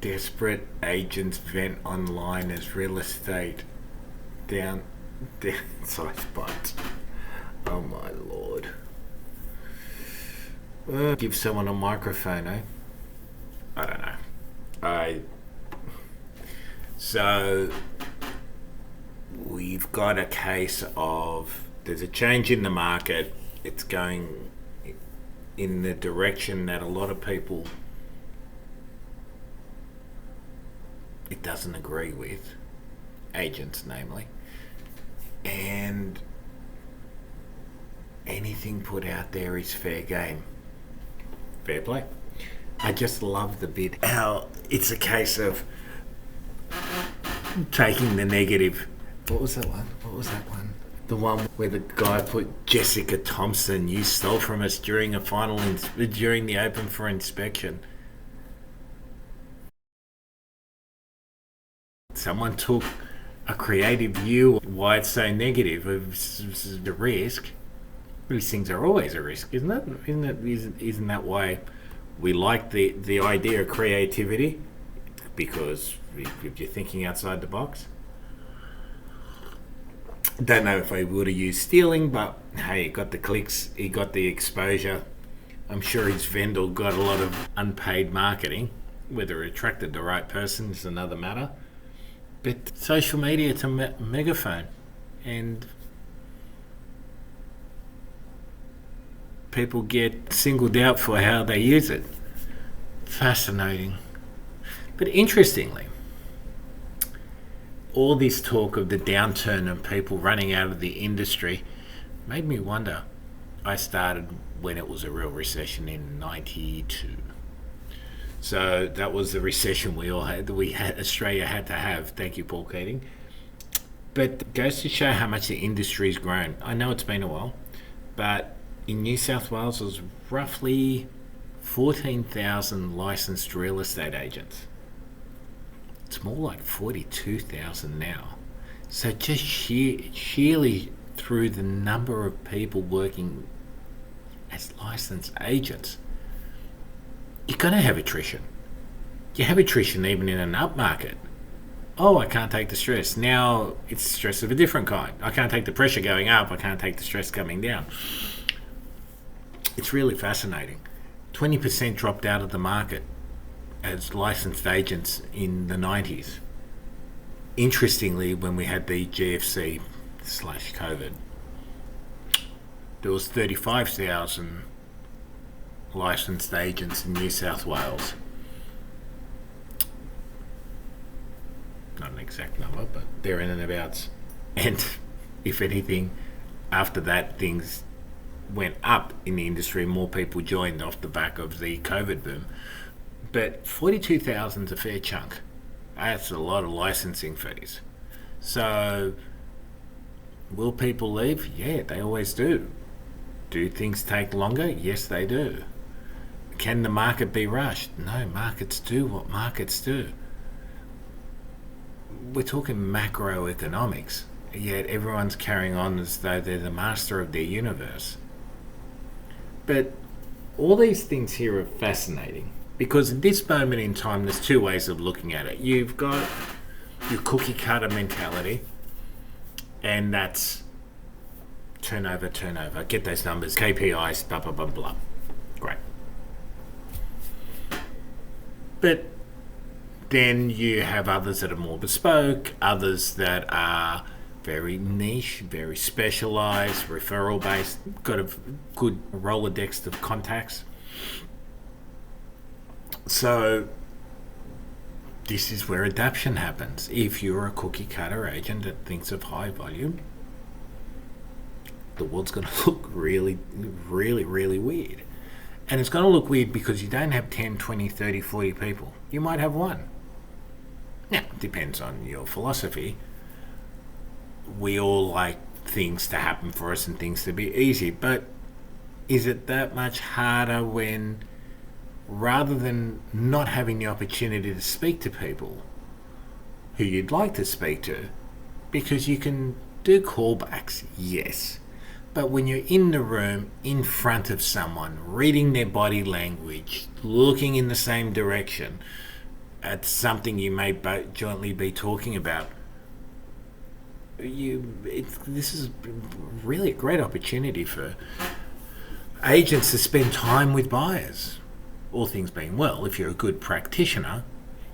Desperate agents vent online as real estate down downside spots. Oh my lord. Give someone a microphone, eh? I don't know. I So we've got a case of there's a change in the market. It's going in the direction that a lot of people it doesn't agree with, agents namely, and anything put out there is fair game. Fair play. I just love the bit how it's a case of taking the negative. What was that one? The one where the guy put Jessica Thompson, you stole from us during during the open for inspection. Someone took a creative view of why it's so negative. It's the risk. These things are always a risk, isn't it? Isn't that why we like the idea of creativity? Because if you're thinking outside the box. Don't know if I would have used stealing, but hey, he got the clicks, he got the exposure. I'm sure his vendor got a lot of unpaid marketing. Whether it attracted the right person is another matter. But social media to megaphone, and people get singled out for how they use it. Fascinating. But interestingly, all this talk of the downturn and people running out of the industry made me wonder. I started when it was a real recession in '92. So that was the recession Australia had to have. Thank you, Paul Keating. But it goes to show how much the industry's grown. I know it's been a while, but in New South Wales, it was roughly 14,000 licensed real estate agents. It's more like 42,000 now. So just sheerly through the number of people working as licensed agents, you're going to have attrition. You have attrition even in an up market. Oh, I can't take the stress. Now it's stress of a different kind. I can't take the pressure going up. I can't take the stress coming down. It's really fascinating. 20% dropped out of the market as licensed agents in the 90s. Interestingly, when we had the GFC/COVID, there was 35,000 licensed agents in New South Wales. Not an exact number, but they're in and abouts. And if anything, after that, things went up in the industry. More people joined off the back of the COVID boom. But 42,000 is a fair chunk. That's a lot of licensing fees. So, will people leave? Yeah, they always do. Do things take longer? Yes, they do. Can the market be rushed? No, markets do what markets do. We're talking macroeconomics, yet everyone's carrying on as though they're the master of their universe. But all these things here are fascinating. Because at this moment in time, there's two ways of looking at it. You've got your cookie cutter mentality, and that's turnover, get those numbers, KPIs, blah, blah, blah, blah. Great. But then you have others that are more bespoke, others that are very niche, very specialized, referral based, got a good Rolodex of contacts. So this is where adaptation happens. If you're a cookie cutter agent that thinks of high volume, the world's going to look really, really, really weird. And it's going to look weird because you don't have 10, 20, 30, 40 people. You might have one. Now, it depends on your philosophy. We all like things to happen for us and things to be easy. But is it that much harder when, rather than not having the opportunity to speak to people who you'd like to speak to, because you can do callbacks, yes, but when you're in the room, in front of someone, reading their body language, looking in the same direction, It's something you may jointly be talking about. This is really a great opportunity for agents to spend time with buyers. All things being well, if you're a good practitioner,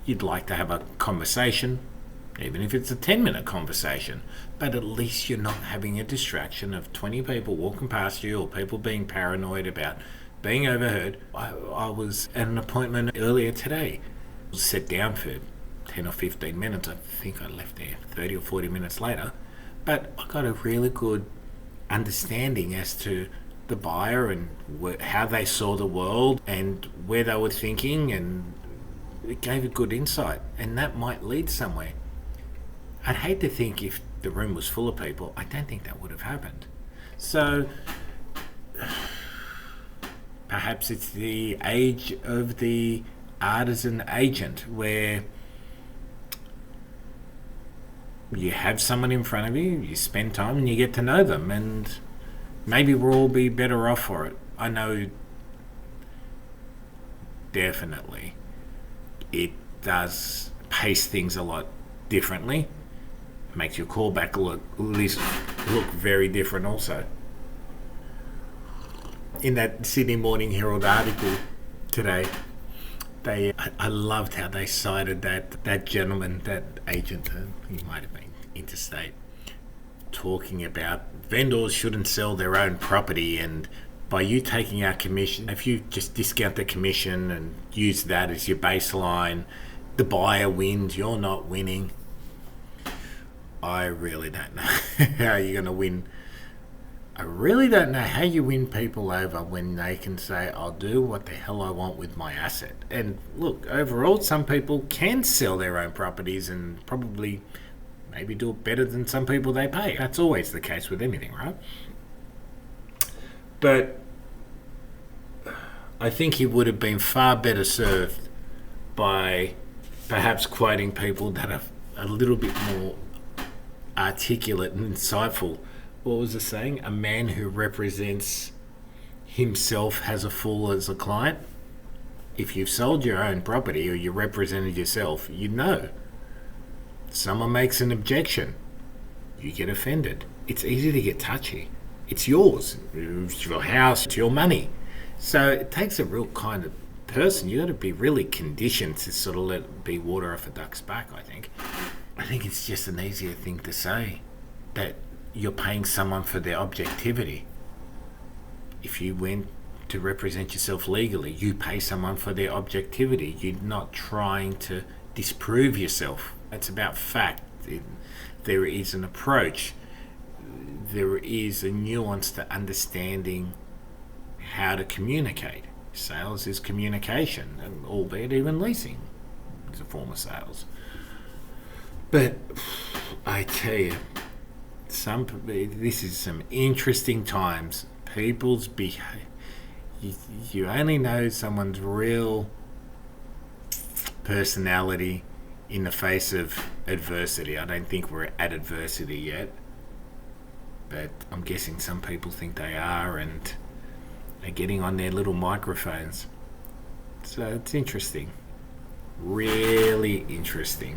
you'd like to have a conversation, even if it's a 10-minute conversation, but at least you're not having a distraction of 20 people walking past you or people being paranoid about being overheard. I was at an appointment earlier today. I was set down for 10 or 15 minutes. I think I left there 30 or 40 minutes later. But I got a really good understanding as to the buyer and how they saw the world and where they were thinking, and it gave a good insight, and that might lead somewhere. I'd hate to think if the room was full of people, I don't think that would have happened. So perhaps it's the age of the artisan agent, where you have someone in front of you, you spend time and you get to know them, and maybe we'll all be better off for it. I know definitely it does pace things a lot differently. It makes your callback look very different also. In that Sydney Morning Herald article today, I loved how they cited that gentleman, that agent, he might have been interstate, talking about vendors shouldn't sell their own property, and by you taking our commission, if you just discount the commission and use that as your baseline, the buyer wins, you're not winning. I really don't know how you're going to win. I really don't know how you win people over when they can say, I'll do what the hell I want with my asset. And look, overall, some people can sell their own properties and probably maybe do it better than some people they pay. That's always the case with anything, right? But I think he would have been far better served by perhaps quoting people that are a little bit more articulate and insightful. What was the saying? A man who represents himself has a fool as a client. If you've sold your own property or you represented yourself, you know. Someone makes an objection, you get offended. It's easy to get touchy. It's yours. It's your house. It's your money. So it takes a real kind of person. You got to be really conditioned to sort of let it be water off a duck's back, I think. I think it's just an easier thing to say, that you're paying someone for their objectivity. If you went to represent yourself legally, you pay someone for their objectivity. You're not trying to disprove yourself. It's about fact. There is an approach. There is a nuance to understanding how to communicate. Sales is communication, and albeit even leasing is a form of sales. But I tell you, this is some interesting times. People's behavior. You only know someone's real personality in the face of adversity. I don't think we're at adversity yet, but I'm guessing some people think they are, and they're getting on their little microphones. So it's interesting. Really interesting.